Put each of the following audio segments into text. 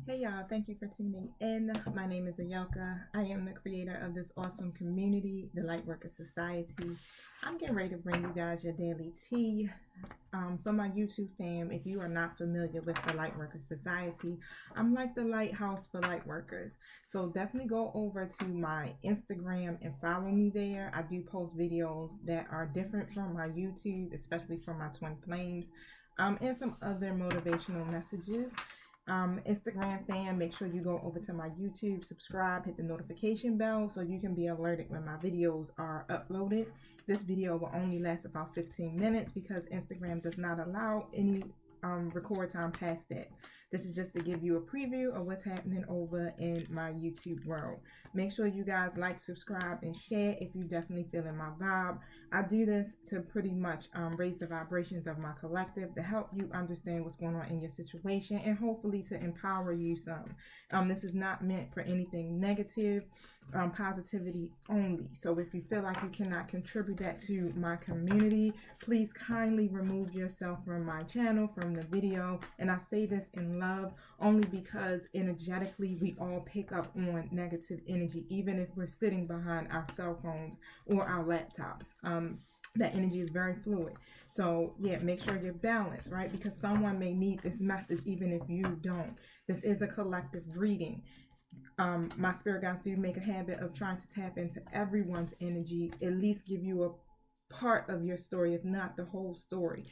Hey y'all, thank you for tuning in. My name is Ayoka. I am the creator of this awesome community, the Lightworker Society. I'm getting ready to bring you guys your daily tea. For my YouTube fam, if you are not familiar with the Lightworker Society, I'm like the lighthouse for lightworkers. So definitely go over to my Instagram and follow me there. I do post videos that are different from my YouTube, especially from my twin flames, and some other motivational messages. Instagram fan, make sure you go over to my YouTube, subscribe, hit the notification bell so you can be alerted when my videos are uploaded. This video will only last about 15 minutes because Instagram does not allow any record time past that. This is just to give you a preview of what's happening over in my YouTube world. Make sure you guys like, subscribe, and share if you definitely feeling my vibe. I do this to pretty much raise the vibrations of my collective to help you understand what's going on in your situation and hopefully to empower you some. This is not meant for anything negative, positivity only. So if you feel like you cannot contribute that to my community, please kindly remove yourself from my channel, from the video. And I say this in love only because energetically we all pick up on negative energy, even if we're sitting behind our cell phones or our laptops. That energy is very fluid. So yeah, make sure you're balanced, right? Because someone may need this message even if you don't. This is a collective reading. My spirit guides do make a habit of trying to tap into everyone's energy, at least give you a part of your story, if not the whole story,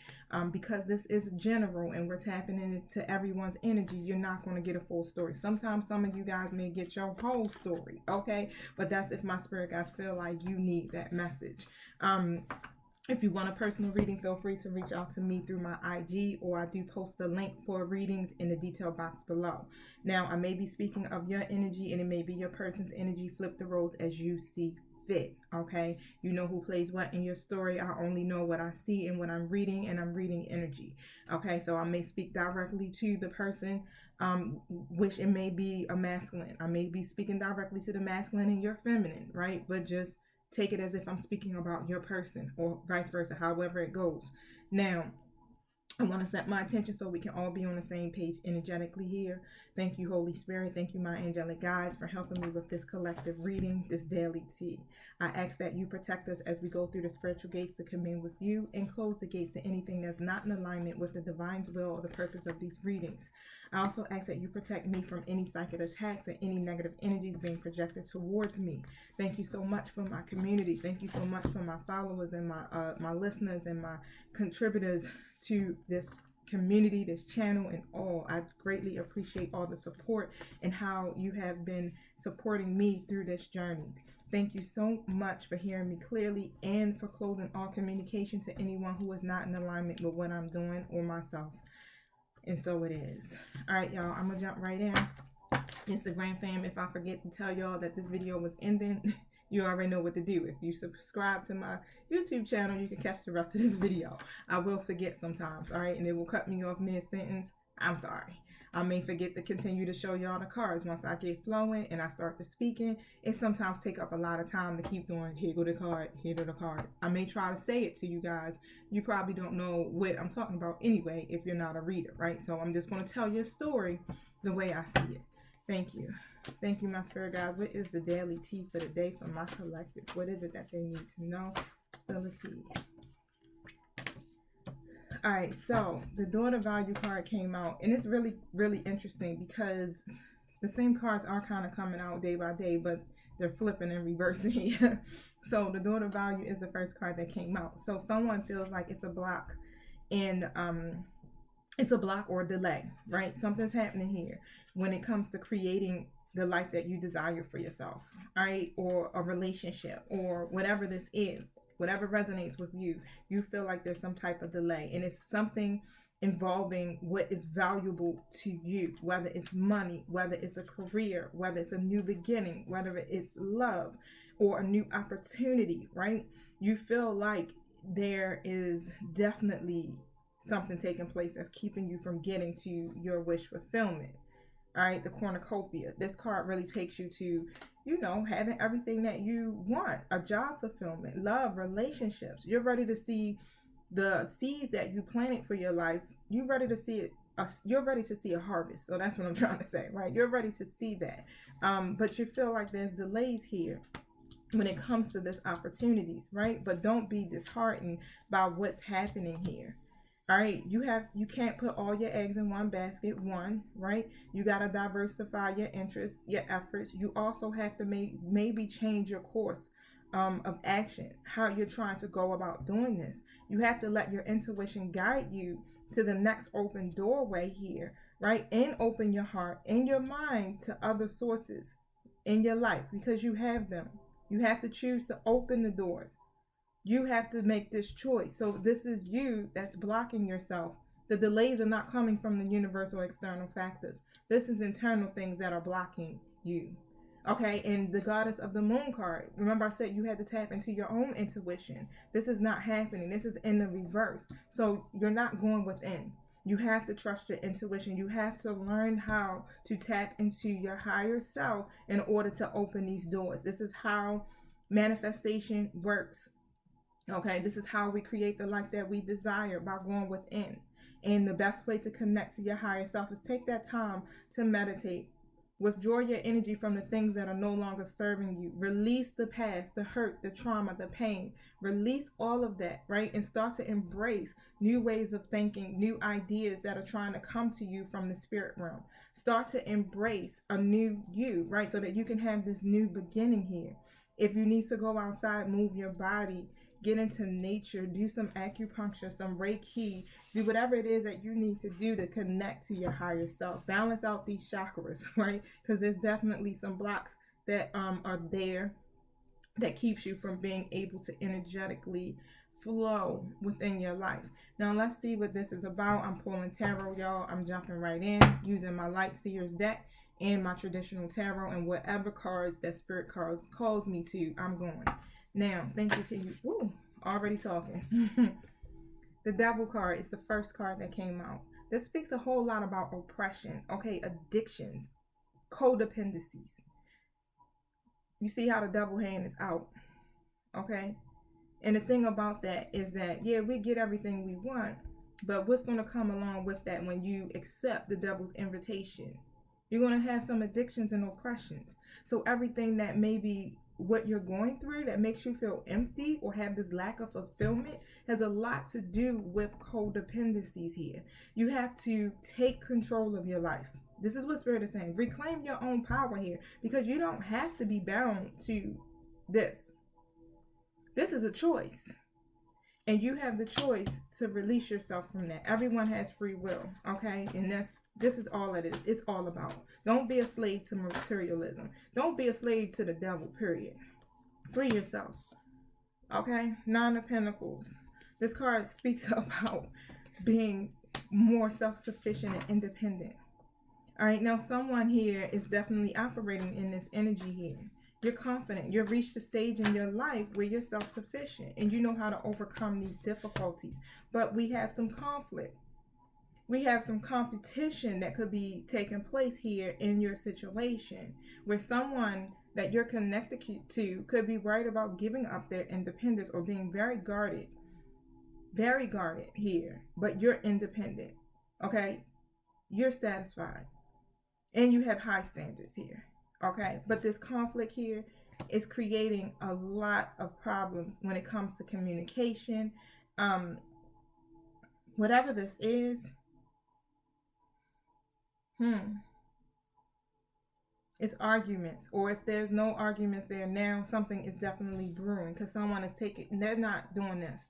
because this is general and we're tapping into everyone's energy. You're not going to get a full story. Sometimes some of you guys may get your whole story, okay, but that's if my spirit guides feel like you need that message. If you want a personal reading, feel free to reach out to me through my IG, or I do post the link for readings in the detail box below. Now, I may be speaking of your energy, and it may be your person's energy. Flip the roles as you see fit, okay? You know who plays what in your story. I only know what I see and what I'm reading, and I'm reading energy, okay? So I may speak directly to the person, which it may be a masculine. I may be speaking directly to the masculine and you're feminine, right? But just take it as if I'm speaking about your person, or vice versa, however it goes. Now, I want to set my attention so we can all be on the same page energetically here. Thank you, Holy Spirit. Thank you, my angelic guides, for helping me with this collective reading, this daily tea. I ask that you protect us as we go through the spiritual gates to commune with you, and close the gates to anything that's not in alignment with the divine's will or the purpose of these readings. I also ask that you protect me from any psychic attacks and any negative energies being projected towards me. Thank you so much for my community. Thank you so much for my followers and my listeners and my contributors to this community, this channel, and all. I greatly appreciate all the support and how you have been supporting me through this journey. Thank you so much for hearing me clearly and for closing all communication to anyone who is not in alignment with what I'm doing or myself. And so it is. All right, y'all, I'm gonna jump right in. Instagram fam, if I forget to tell y'all that this video was ending, you already know what to do. If you subscribe to my YouTube channel, you can catch the rest of this video. I will forget sometimes, all right? And it will cut me off mid-sentence. I'm sorry. I may forget to continue to show y'all the cards. Once I get flowing and I start to speaking, it sometimes take up a lot of time to keep doing, here go the card, here go the card. I may try to say it to you guys. You probably don't know what I'm talking about anyway if you're not a reader, right? So I'm just going to tell your story the way I see it. Thank you. Thank you, my spirit guides. What is the daily tea for the day for my collective? What is it that they need to know? Spill the tea. All right, so the daughter value card came out, and it's really, really interesting because the same cards are kind of coming out day by day, but they're flipping and reversing. So the daughter value is the first card that came out. So someone feels like it's a block, and it's a block or a delay, right? Something's happening here when it comes to creating the life that you desire for yourself, right? Or a relationship, or whatever this is, whatever resonates with you. You feel like there's some type of delay, and it's something involving what is valuable to you, whether it's money, whether it's a career, whether it's a new beginning, whether it's love or a new opportunity, right? You feel like there is definitely something taking place that's keeping you from getting to your wish fulfillment. All right, the cornucopia. This card really takes you to, having everything that you want, a job fulfillment, love, relationships. You're ready to see the seeds that you planted for your life. You're ready to see it you're ready to see a harvest. So that's what I'm trying to say, right? You're ready to see that. But you feel like there's delays here when it comes to this opportunities, right? But don't be disheartened by what's happening here. All right, you can't put all your eggs in one basket, right? You got to diversify your interests, your efforts. You also have to maybe change your course of action, how you're trying to go about doing this. You have to let your intuition guide you to the next open doorway here, right? And open your heart and your mind to other sources in your life because you have them. You have to choose to open the doors. You have to make this choice. So this is you that's blocking yourself. The delays are not coming from the universal external factors. This is internal things that are blocking you. Okay, and the goddess of the moon card. Remember I said you had to tap into your own intuition. This is not happening. This is in the reverse. So you're not going within. You have to trust your intuition. You have to learn how to tap into your higher self in order to open these doors. This is how manifestation works. Okay, this is how we create the life that we desire, by going within. And the best way to connect to your higher self is take that time to meditate. Withdraw your energy from the things that are no longer serving you. Release the past, the hurt, the trauma, the pain. Release all of that, right? And start to embrace new ways of thinking, new ideas that are trying to come to you from the spirit realm. Start to embrace a new you, right? So that you can have this new beginning here. If you need to go outside, move your body, get into nature, do some acupuncture, some Reiki, do whatever it is that you need to do to connect to your higher self. Balance out these chakras, right? Because there's definitely some blocks that are there that keeps you from being able to energetically flow within your life. Now let's see what this is about. I'm pulling tarot, y'all. I'm jumping right in using my Light Seers deck and my traditional tarot, and whatever cards that spirit cards calls me to, I'm going. Now, thank you. Can you? Ooh, already talking. The Devil card is the first card that came out. This speaks a whole lot about oppression, okay, addictions, codependencies. You see how the devil hand is out, okay? And the thing about that is that, yeah, we get everything we want, but what's going to come along with that when you accept the devil's invitation? You're going to have some addictions and oppressions. So everything that maybe what you're going through that makes you feel empty or have this lack of fulfillment has a lot to do with codependencies here. You have to take control of your life. This is what Spirit is saying. Reclaim your own power here, because you don't have to be bound to this. This is a choice. And you have the choice to release yourself from that. Everyone has free will, okay? And this is all it is. It's all about. Don't be a slave to materialism. Don't be a slave to the devil, period. Free yourself, okay? Nine of Pentacles. This card speaks about being more self-sufficient and independent. All right, now someone here is definitely operating in this energy here. You're confident. You've reached a stage in your life where you're self-sufficient and you know how to overcome these difficulties. But we have some conflict. We have some competition that could be taking place here in your situation, where someone that you're connected to could be worried about giving up their independence or being very guarded here. But you're independent, okay? You're satisfied. And you have high standards here, okay? But this conflict here is creating a lot of problems when it comes to communication. Whatever this is, it's arguments. Or if there's no arguments there now, something is definitely brewing, because someone is taking, they're not doing this.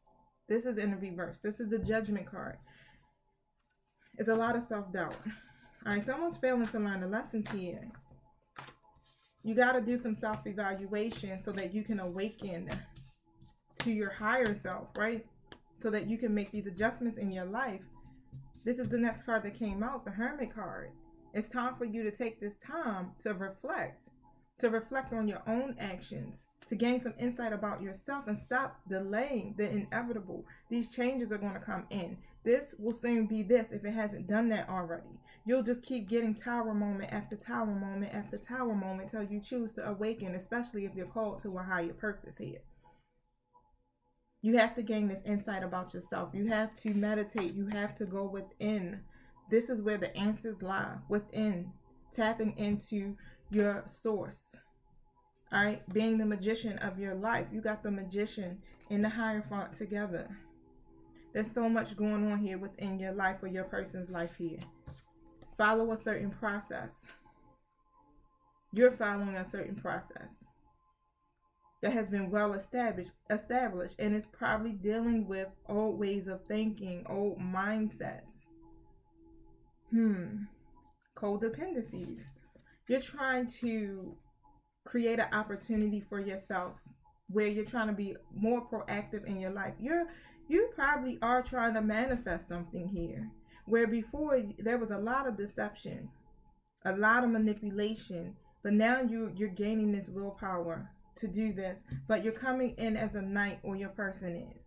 This is in the reverse. This is the Judgment card. It's a lot of self-doubt. All right, someone's failing to learn the lessons here. You got to do some self-evaluation so that you can awaken to your higher self, right? So that you can make these adjustments in your life. This is the next card that came out, the Hermit card. It's time for you to take this time to reflect on your own actions, to gain some insight about yourself and stop delaying the inevitable. These changes are going to come in. This will soon be this if it hasn't done that already. You'll just keep getting tower moment after tower moment after tower moment until you choose to awaken, especially if you're called to a higher purpose here. You have to gain this insight about yourself. You have to meditate. You have to go within This is where the answers lie, within, tapping into your source. All right, being the magician of your life. You got the magician and the Hierophant together. There's so much going on here within your life or your person's life here. Follow a certain process. You're following a certain process that has been well established, and is probably dealing with old ways of thinking, old mindsets. Codependencies. You're trying to create an opportunity for yourself where you're trying to be more proactive in your life. You probably are trying to manifest something here, where before there was a lot of deception, a lot of manipulation, but now you're gaining this willpower to do this, but you're coming in as a knight, or your person is.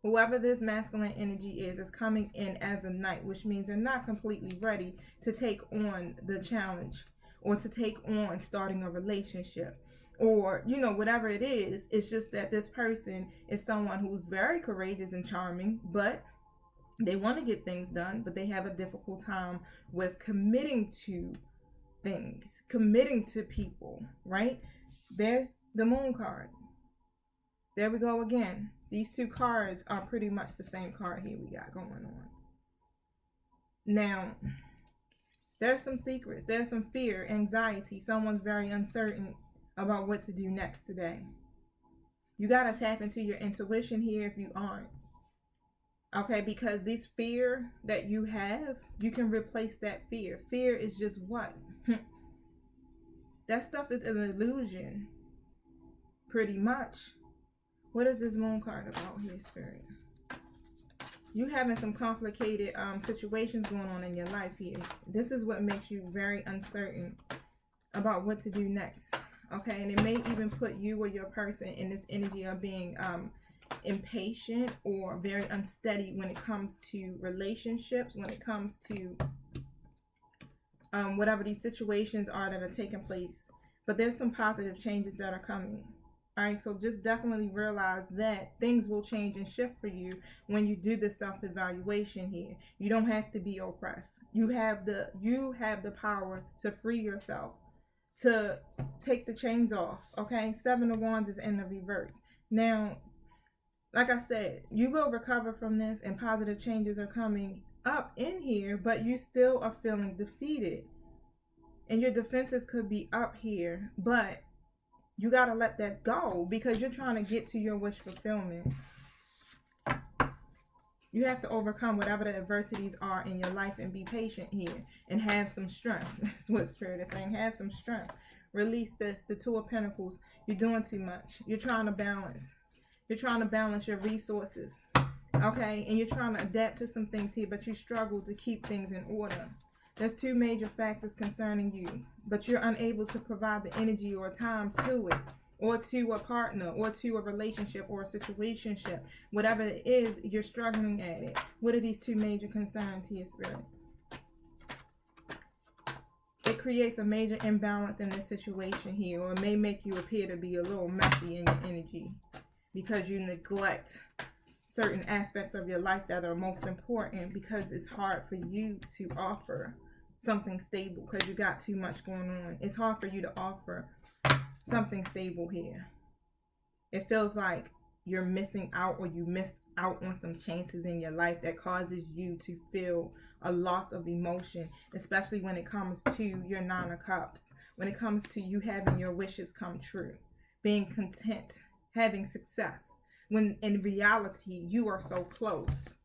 Whoever this masculine energy is coming in as a knight, which means they're not completely ready to take on the challenge, or to take on starting a relationship, or whatever it is. It's just that this person is someone who's very courageous and charming, but they want to get things done, but they have a difficult time with committing to things, committing to people, right? There's the Moon card. There we go again. These two cards are pretty much the same card here we got going on. Now, there's some secrets. There's some fear, anxiety. Someone's very uncertain about what to do next today. You got to tap into your intuition here if you aren't. Okay, because this fear that you have, you can replace that fear. Fear is just what? That stuff is an illusion. Pretty much. What is this Moon card about here, Spirit? You having some complicated situations going on in your life here. This is what makes you very uncertain about what to do next. Okay, and it may even put you or your person in this energy of being impatient or very unsteady when it comes to relationships, when it comes to whatever these situations are that are taking place. But there's some positive changes that are coming. All right, so just definitely realize that things will change and shift for you when you do the self-evaluation here. You don't have to be oppressed. You have the power to free yourself, to take the chains off. Okay, 7 of Wands is in the reverse. Now, like I said, you will recover from this, and positive changes are coming up in here, but you still are feeling defeated, and your defenses could be up here, but you got to let that go because you're trying to get to your wish fulfillment. You have to overcome whatever the adversities are in your life and be patient here and have some strength. That's what Spirit is saying. Have some strength. Release this. The 2 of Pentacles. You're doing too much. You're trying to balance. You're trying to balance your resources. Okay? And you're trying to adapt to some things here, but you struggle to keep things in order. There's 2 major factors concerning you, but you're unable to provide the energy or time to it, or to a partner, or to a relationship, or a situationship. Whatever it is, you're struggling at it. What are these 2 major concerns here, Spirit? It creates a major imbalance in this situation here, or it may make you appear to be a little messy in your energy because you neglect certain aspects of your life that are most important, because it's hard for you to offer something stable because you got too much going on. It's hard for you to offer something stable here. It feels like you're missing out, or you missed out on some chances in your life that causes you to feel a loss of emotion, especially when it comes to your 9 of Cups, when it comes to you having your wishes come true, being content, having success, when in reality you are so close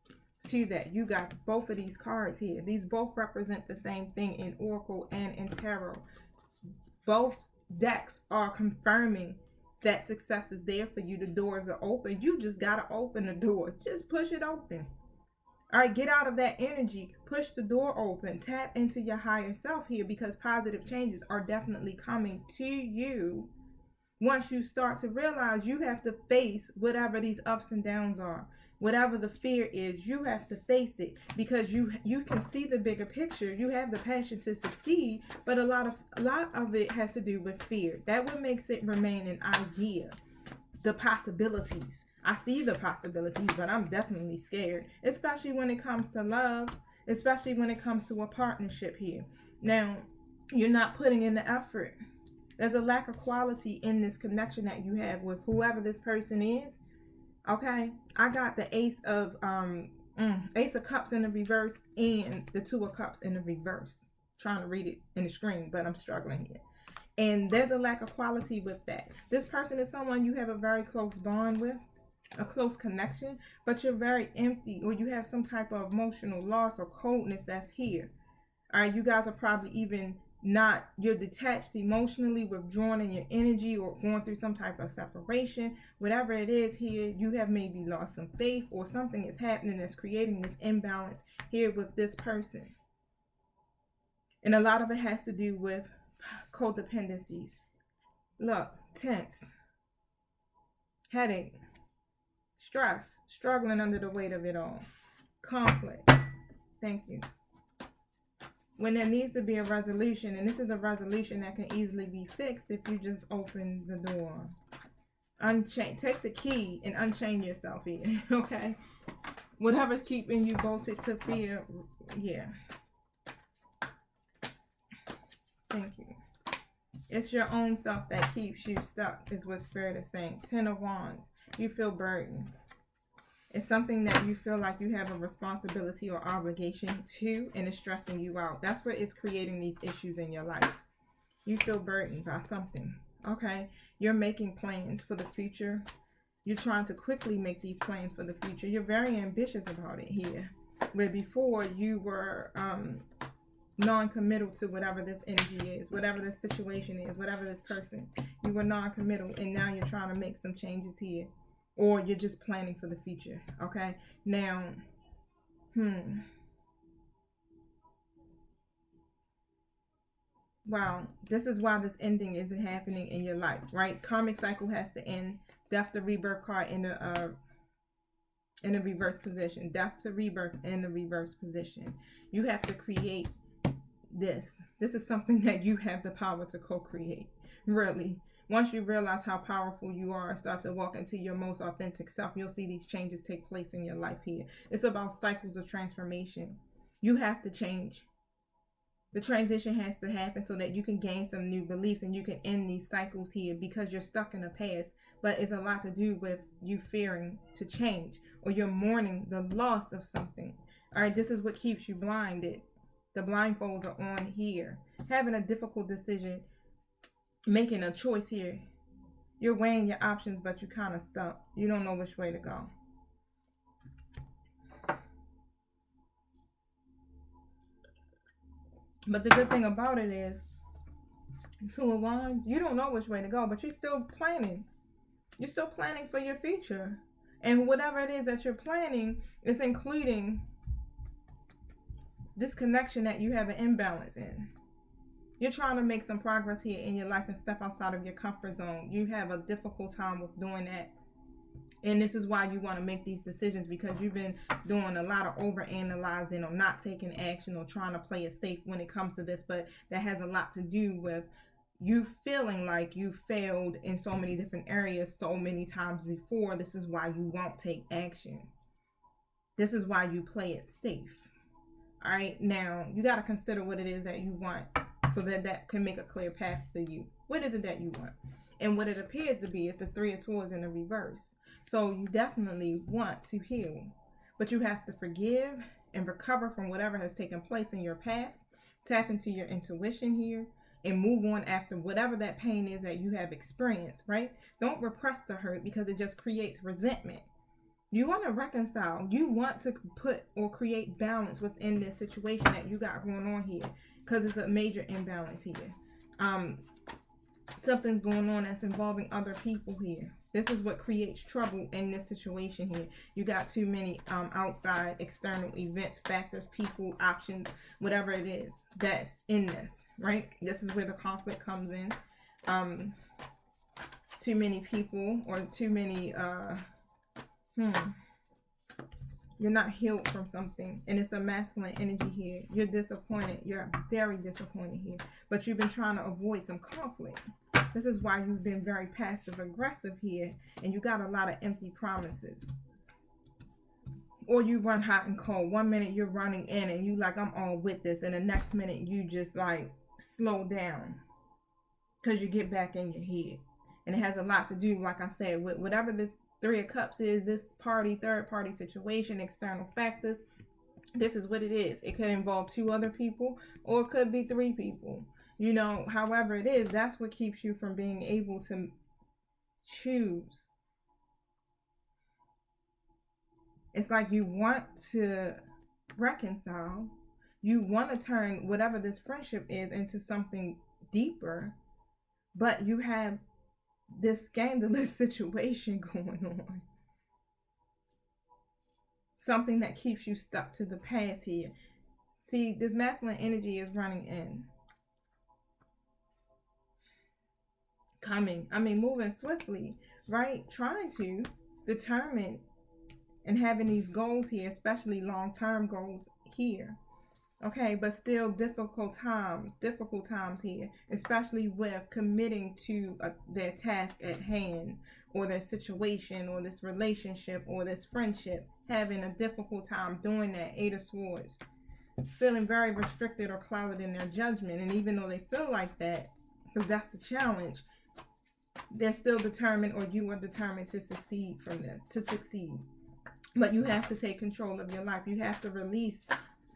to that. You got both of these cards here. These both represent the same thing in Oracle and in Tarot. Both decks are confirming that success is there for you. The doors are open. You just got to open the door. Just push it open. All right, get out of that energy. Push the door open. Tap into your higher self here, because positive changes are definitely coming to you. Once you start to realize you have to face whatever these ups and downs are, whatever the fear is, you have to face it, because you can see the bigger picture. You have the passion to succeed, but a lot of it has to do with fear. That what makes it remain an idea. The possibilities. I see the possibilities, but I'm definitely scared, especially when it comes to love, especially when it comes to a partnership here. Now, you're not putting in the effort. There's a lack of quality in this connection that you have with whoever this person is. Okay, I got the Ace of Cups in the reverse and the Two of Cups in the reverse. Trying to read it in the screen, but I'm struggling here. And there's a lack of quality with that. This person is someone you have a very close bond with, a close connection, but you're very empty, or you have some type of emotional loss or coldness that's here. All right, you guys are probably even not, you're detached emotionally, withdrawn in your energy, or going through some type of separation. Whatever it is here, you have maybe lost some faith, or something is happening that's creating this imbalance here with this person. And a lot of it has to do with codependencies. Look, tense, headache, stress, struggling under the weight of it all, conflict. Thank you. When there needs to be a resolution, and this is a resolution that can easily be fixed if you just open the door. Take the key and unchain yourself here, okay? Whatever's keeping you bolted to fear, yeah. Thank you. It's your own self that keeps you stuck, is what Spirit is saying. 10 of Wands. You feel burdened. It's something that you feel like you have a responsibility or obligation to, and it's stressing you out. That's what is creating these issues in your life. You feel burdened by something. Okay? You're making plans for the future. You're trying to quickly make these plans for the future. You're very ambitious about it here. Where before you were non-committal to whatever this energy is, whatever this situation is, whatever this person. You were non-committal, and now you're trying to make some changes here. Or you're just planning for the future. Okay? Now, wow, this is why this ending isn't happening in your life, right? Karmic cycle has to end. Death to rebirth card in a reverse position. Death to rebirth in the reverse position. You have to create this. This is something that you have the power to co-create. Really. Once you realize how powerful you are and start to walk into your most authentic self, you'll see these changes take place in your life here. It's about cycles of transformation. You have to change. The transition has to happen so that you can gain some new beliefs and you can end these cycles here, because you're stuck in the past. But it's a lot to do with you fearing to change, or you're mourning the loss of something. All right, this is what keeps you blinded. The blindfolds are on here. Having a difficult decision, making a choice here. You're weighing your options, but you kind of stuck. You don't know which way to go. But the good thing about it is, Two of Wands, you don't know which way to go, but you're still planning. You're still planning for your future. And whatever it is that you're planning is including this connection that you have an imbalance in. You're trying to make some progress here in your life and step outside of your comfort zone. You have a difficult time with doing that. And this is why you want to make these decisions, because you've been doing a lot of overanalyzing or not taking action or trying to play it safe when it comes to this. But that has a lot to do with you feeling like you failed in so many different areas so many times before. This is why you won't take action. This is why you play it safe. All right, now you got to consider what it is that you want, so that that can make a clear path for you. What is it that you want? And what it appears to be is the Three of Swords in the reverse. So you definitely want to heal, but you have to forgive and recover from whatever has taken place in your past. Tap into your intuition here and move on after whatever that pain is that you have experienced, right? Don't repress the hurt, because it just creates resentment. You want to reconcile. You want to put or create balance within this situation that you got going on here, because it's a major imbalance here. Something's going on that's involving other people here. This is what creates trouble in this situation here. You got too many outside external events, factors, people, options, whatever it is that's in this, right? This is where the conflict comes in. Too many people, or too many you're not healed from something, and it's a masculine energy here. You're disappointed. You're very disappointed here, but you've been trying to avoid some conflict. This is why you've been very passive aggressive here, and you got a lot of empty promises. or you run hot and cold. One minute you're running in and you like, I'm all with this, and the next minute you just like slow down because you get back in your head. And it has a lot to do, like I said, with whatever this Three of Cups is, this party, third party situation, external factors. This is what it is. It could involve 2 other people, or it could be 3 people. You know, however it is, that's what keeps you from being able to choose. It's like you want to reconcile. You want to turn whatever this friendship is into something deeper, but you have this scandalous situation going on. Something that keeps you stuck to the past here. See, this masculine energy is running in. Moving swiftly, right? Trying to determine and having these goals here, especially long-term goals here. Okay, but still difficult times here, especially with committing to their task at hand, or their situation, or this relationship, or this friendship, having a difficult time doing that. 8 of Swords, feeling very restricted or clouded in their judgment. And even though they feel like that, because that's the challenge, they're still determined, or you are determined to succeed from this, But you have to take control of your life. You have to release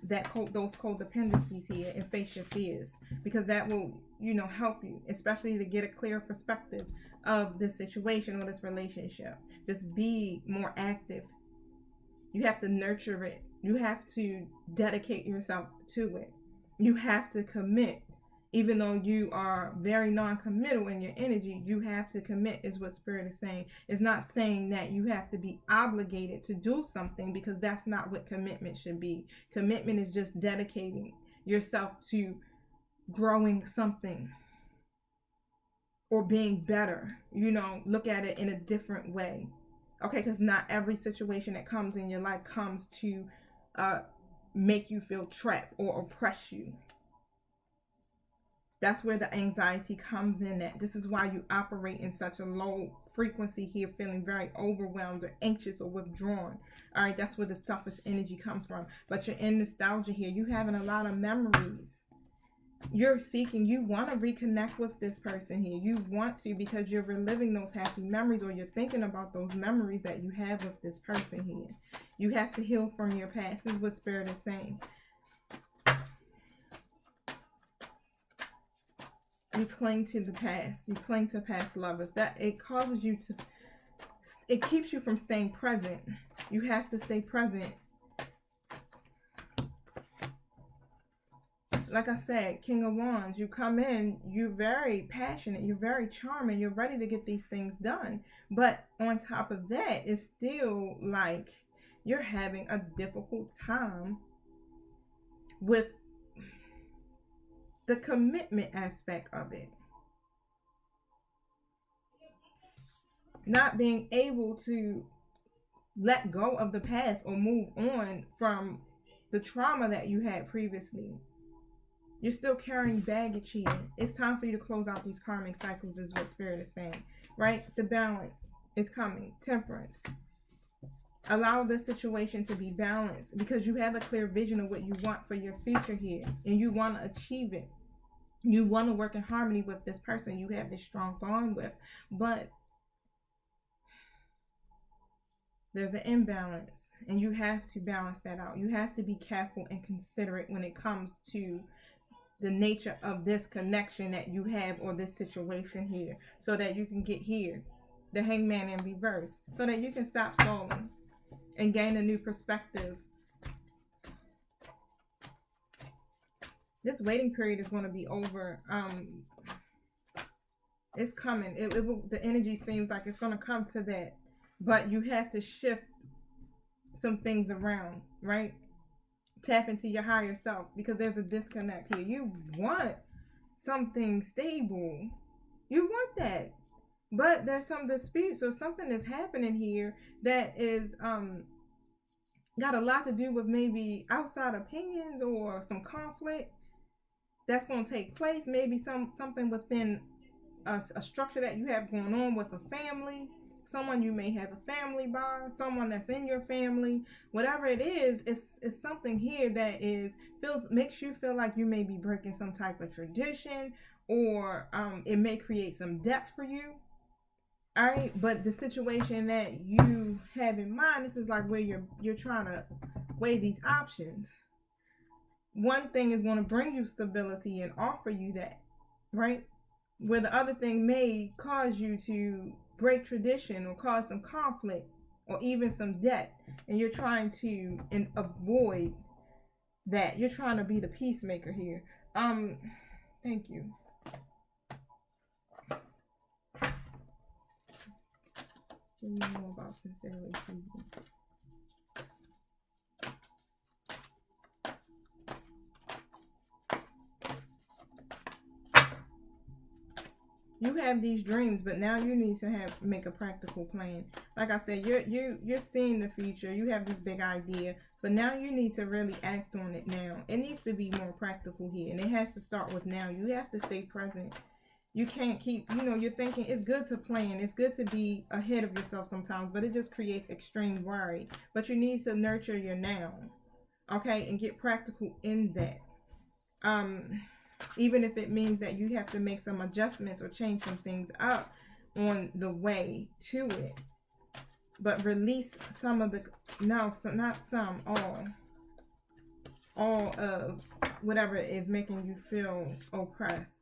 those codependencies here and face your fears, because that will, help you, especially to get a clear perspective of this situation or this relationship. Just be more active. You have to nurture it. You have to dedicate yourself to it. You have to commit. Even though you are very non-committal in your energy, you have to commit, is what Spirit is saying. It's not saying that you have to be obligated to do something, because that's not what commitment should be. Commitment is just dedicating yourself to growing something or being better. Look at it in a different way. Okay, because not every situation that comes in your life comes to make you feel trapped or oppress you. That's where the anxiety comes in at. This is why you operate in such a low frequency here, feeling very overwhelmed or anxious or withdrawn. All right, that's where the selfish energy comes from. But you're in nostalgia here. You're having a lot of memories. You're seeking, you want to reconnect with this person here. You want to, because you're reliving those happy memories, or you're thinking about those memories that you have with this person here. You have to heal from your past. This is what Spirit is saying. You cling to the past. You cling to past lovers. That it causes you to, it keeps you from staying present. You have to stay present. Like I said, King of Wands, you come in, you're very passionate, you're very charming, you're ready to get these things done. But on top of that, it's still like you're having a difficult time with the commitment aspect of it. Not being able to let go of the past or move on from the trauma that you had previously. You're still carrying baggage here. It's time for you to close out these karmic cycles, is what Spirit is saying, right? The balance is coming. Temperance. Allow this situation to be balanced, because you have a clear vision of what you want for your future here, and you want to achieve it. You want to work in harmony with this person you have this strong bond with, but there's an imbalance, and you have to balance that out. You have to be careful and considerate when it comes to the nature of this connection that you have, or this situation here, so that you can get here, the Hangman in reverse, so that you can stop stalling and gain a new perspective. This waiting period is going to be over. It's coming. The energy seems like it's going to come to that, but you have to shift some things around, right? Tap into your higher self, because there's a disconnect here. You want something stable. You want that. But there's some disputes or something that's happening here that is got a lot to do with maybe outside opinions or some conflict that's going to take place. Maybe something within a structure that you have going on with a family, someone you may have a family by, someone that's in your family, whatever it is, it's something here that makes you feel like you may be breaking some type of tradition, or it may create some debt for you. All right, but the situation that you have in mind, this is like where you're trying to weigh these options. One thing is going to bring you stability and offer you that, right? Where the other thing may cause you to break tradition or cause some conflict or even some debt, and you're trying to avoid that. You're trying to be the peacemaker here. Thank you. Tell me more about this daily season. You have these dreams, but now you need to make a practical plan. Like I said, you're seeing the future. You have this big idea, but now you need to really act on it now. It needs to be more practical here, and it has to start with now. You have to stay present. You can't keep, you're thinking it's good to plan. It's good to be ahead of yourself sometimes, but it just creates extreme worry. But you need to nurture your now, okay, and get practical in that. Even if it means that you have to make some adjustments or change some things up on the way to it. But release some of the, no, not some, all of whatever is making you feel oppressed.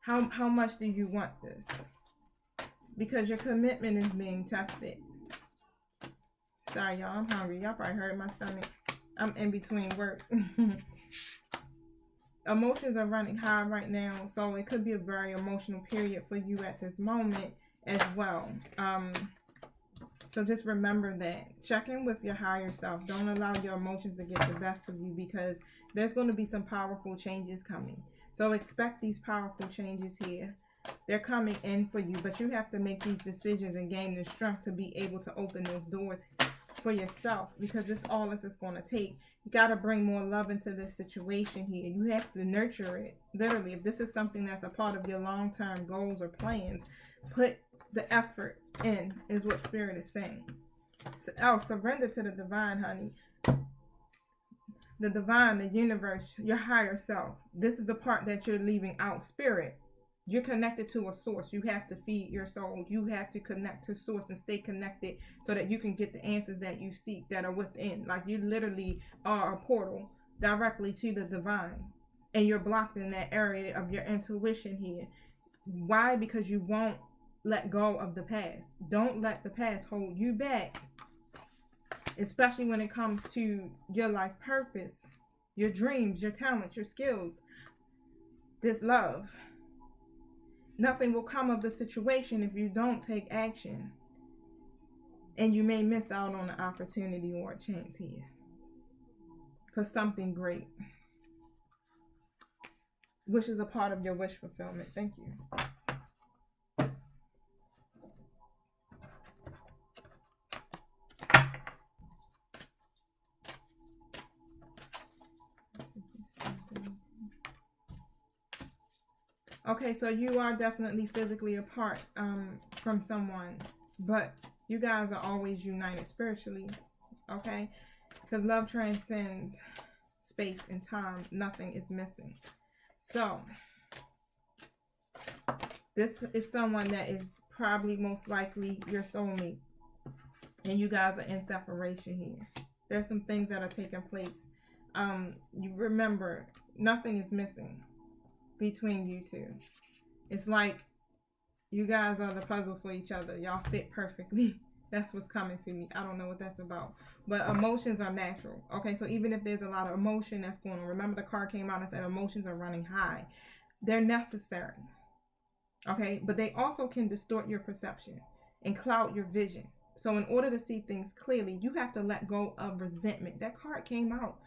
How much do you want this? Because your commitment is being tested. Sorry, y'all, I'm hungry. Y'all probably heard my stomach. I'm in between work. Emotions are running high right now, so it could be a very emotional period for you at this moment as well. So just remember that. Check in with your higher self. Don't allow your emotions to get the best of you, because there's going to be some powerful changes coming. So expect these powerful changes here. They're coming in for you, but you have to make these decisions and gain the strength to be able to open those doors for yourself, because it's all this is going to take. You got to bring more love into this situation here. You have to nurture it. Literally, if this is something that's a part of your long-term goals or plans, put the effort in, is what Spirit is saying. So, surrender to the divine, honey. The divine, the universe, your higher self. This is the part that you're leaving out. Spirit. You're connected to a source. You have to feed your soul. You have to connect to source and stay connected so that you can get the answers that you seek that are within. Like, you literally are a portal directly to the divine. And you're blocked in that area of your intuition here. Why? Because you won't let go of the past. Don't let the past hold you back. Especially when it comes to your life purpose, your dreams, your talents, your skills. This love. Nothing will come of the situation if you don't take action. And you may miss out on an opportunity or a chance here for something great, which is a part of your wish fulfillment. Thank you. Okay, so you are definitely physically apart from someone, but you guys are always united spiritually, okay? Because love transcends space and time. Nothing is missing. So, this is someone that is probably most likely your soulmate, and you guys are in separation here. There's some things that are taking place. You remember, nothing is missing between you two. It's like you guys are the puzzle for each other. Y'all fit perfectly. That's what's coming to me. I don't know what that's about, but emotions are natural. Okay, so even if there's a lot of emotion that's going on, remember the card came out and said emotions are running high. They're necessary. Okay, but they also can distort your perception and cloud your vision. So in order to see things clearly, you have to let go of resentment. That card came out.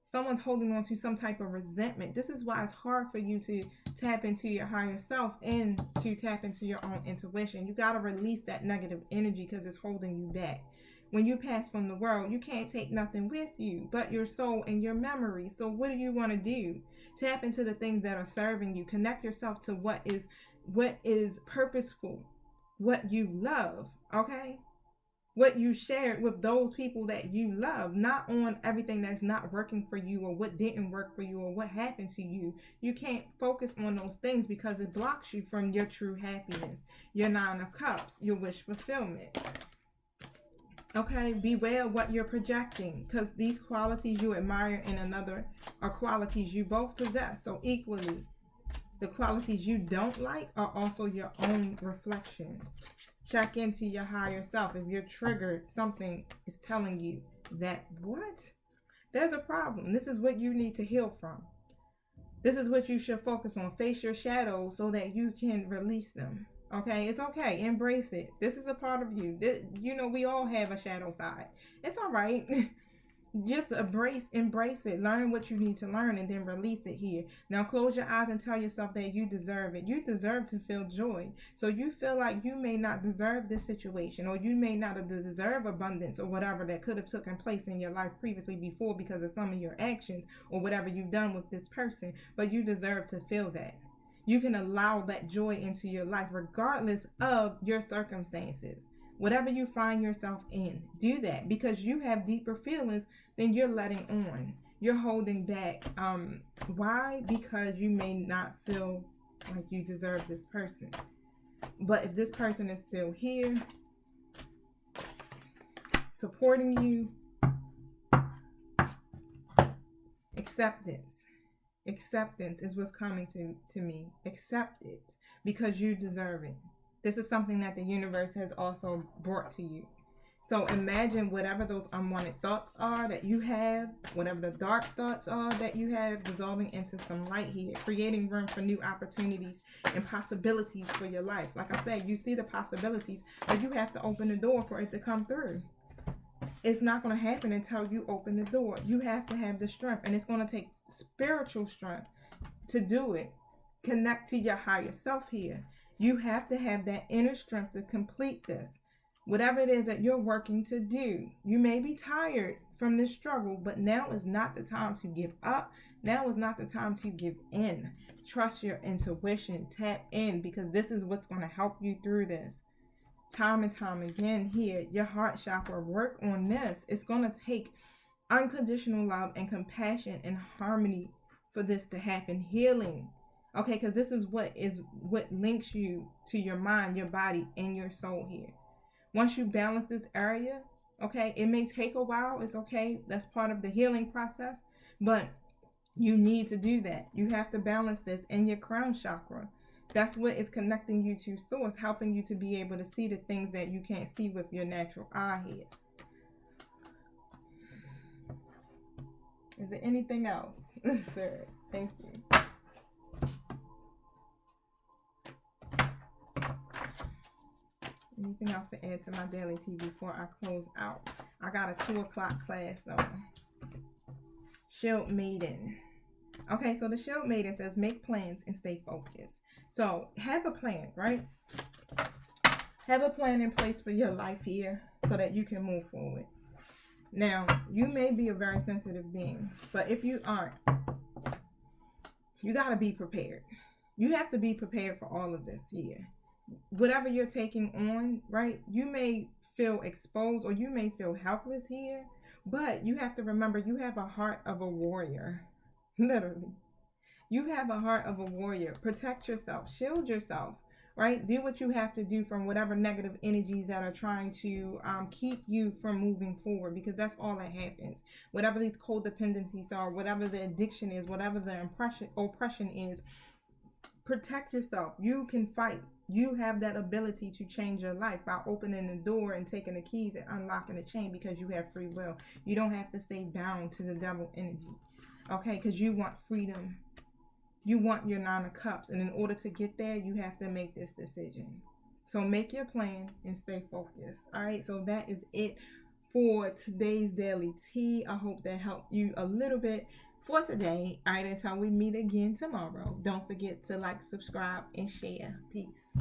Someone's holding on to some type of resentment. This is why it's hard for you to tap into your higher self and to tap into your own intuition. You got to release that negative energy because it's holding you back. When you pass from the world, you can't take nothing with you but your soul and your memories. So what do you want to do? Tap into the things that are serving you. Connect yourself to what is what is purposeful, what you love, okay? What you shared with those people that you love, not on everything that's not working for you or what didn't work for you or what happened to you. You can't focus on those things because it blocks you from your true happiness, your 9 of Cups, your wish fulfillment. Okay, beware what you're projecting, because these qualities you admire in another are qualities you both possess. So equally, the qualities you don't like are also your own reflection. Check into your higher self. If you're triggered, something is telling you that, what? There's a problem. This is what you need to heal from. This is what you should focus on. Face your shadows so that you can release them. Okay, it's okay. Embrace it. This is a part of you. We all have a shadow side. It's all right. Just embrace it. Learn what you need to learn and then release it here. Now close your eyes and tell yourself that you deserve it. You deserve to feel joy. So you feel like you may not deserve this situation, or you may not deserve abundance or whatever that could have taken place in your life previously before because of some of your actions or whatever you've done with this person, but you deserve to feel that. You can allow that joy into your life regardless of your circumstances. Whatever you find yourself in, do that, because you have deeper feelings than you're letting on. You're holding back. Why? Because you may not feel like you deserve this person. But if this person is still here, supporting you, acceptance is what's coming to me. Accept it because you deserve it. This is something that the universe has also brought to you. So imagine whatever those unwanted thoughts are that you have, whatever the dark thoughts are that you have, dissolving into some light here, creating room for new opportunities and possibilities for your life. Like I said, you see the possibilities, but you have to open the door for it to come through. It's not going to happen until you open the door. You have to have the strength, and it's going to take spiritual strength to do it. Connect to your higher self here. You have to have that inner strength to complete this. Whatever it is that you're working to do. You may be tired from this struggle, but now is not the time to give up. Now is not the time to give in. Trust your intuition. Tap in, because this is what's going to help you through this. Time and time again here, your heart chakra, work on this. It's going to take unconditional love and compassion and harmony for this to happen. Healing. Okay, because this is what links you to your mind, your body, and your soul here. Once you balance this area, okay, it may take a while. It's okay. That's part of the healing process. But you need to do that. You have to balance this in your crown chakra. That's what is connecting you to source, helping you to be able to see the things that you can't see with your natural eye here. Is there anything else? Sir, thank you. Anything else to add to my daily tea before I close out? I got a 2 o'clock class, so Shield Maiden. Okay, so the Shield Maiden says make plans and stay focused. So have a plan, right? Have a plan in place for your life here so that you can move forward. Now, you may be a very sensitive being, but if you aren't, you got to be prepared. You have to be prepared for all of this here. Whatever you're taking on, right, you may feel exposed or you may feel helpless here, but you have to remember you have a heart of a warrior. Literally. You have a heart of a warrior. Protect yourself. Shield yourself, right? Do what you have to do from whatever negative energies that are trying to keep you from moving forward, because that's all that happens. Whatever these codependencies are, whatever the addiction is, whatever the oppression is, protect yourself. You can fight. You have that ability to change your life by opening the door and taking the keys and unlocking the chain, because you have free will. You don't have to stay bound to the devil energy, okay? Because you want freedom. You want your 9 of Cups, and in order to get there, you have to make this decision. So make your plan and stay focused. All right, so that is it for today's daily tea. I hope that helped you a little bit for today. All right, until we meet again tomorrow, don't forget to like, subscribe, and share. Peace.